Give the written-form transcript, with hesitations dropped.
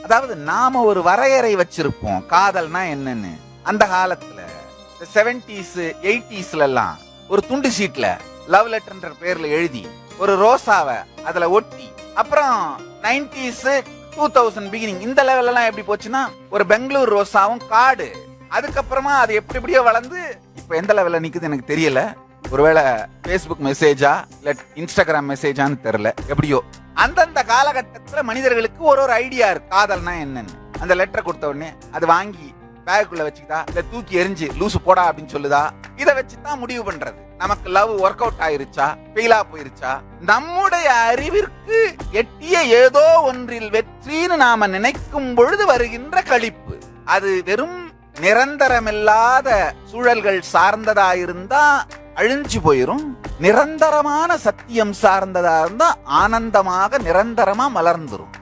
அதாவது நாம ஒரு வரையறை வச்சிருப்போம் காதல்னா என்னன்னு. அந்த காலத்துல 70s 80sல எல்லாம் ஒரு துண்டு சீட்ல லவ் லெட்டர்ன்ற பேர்ல எழுதி ஒரு ரோசாவை அதுல ஒட்டி, அப்புறம் 90s 2000 பிகினிங் இந்த லெவல் எல்லாம் எப்படி போச்சுன்னா ஒரு பெங்களூர் ரோசாவும் காடு, அதுக்கப்புறமா அது எப்படி எப்படியோ வளர்ந்து இப்ப எந்த லெவல்ல நிக்குது எனக்கு தெரியல. ஒருவேளை Facebook மெசேஜா இல்ல Instagram மெசேஜான்னு தெரியல. எப்படியோ அந்தந்த காலகட்டத்துல மனிதர்களுக்கு ஒரு ஒரு ஐடியா இருக்கு காதல்னா என்னன்னு. அந்த லெட்டர் கொடுத்த உடனே அது வாங்கி பேக்குள்ள வச்சுக்கிட்டா இல்ல தூக்கி எரிஞ்சு லூசு போடா அப்படின்னு சொல்லுதா, இதை வச்சுதான் முடிவு பண்றது. நமக்கு லவ் ஒர்க் அவுட் ஆயிருச்சா ஃபெயிலா போயிருச்சா, நம்முடைய அறிவிற்கு எட்டிய ஏதோ ஒன்றில் வெற்றின்னு நாம நினைக்கும் பொழுது வருகின்ற களிப்பு. அது வெறும் நிரந்தரமில்லாத சூழல்கள் சார்ந்ததா இருந்தா அழிஞ்சு போயிரும். நிரந்தரமான சத்தியம் சார்ந்ததா இருந்தா ஆனந்தமாக நிரந்தரமா மலர்ந்துரும்.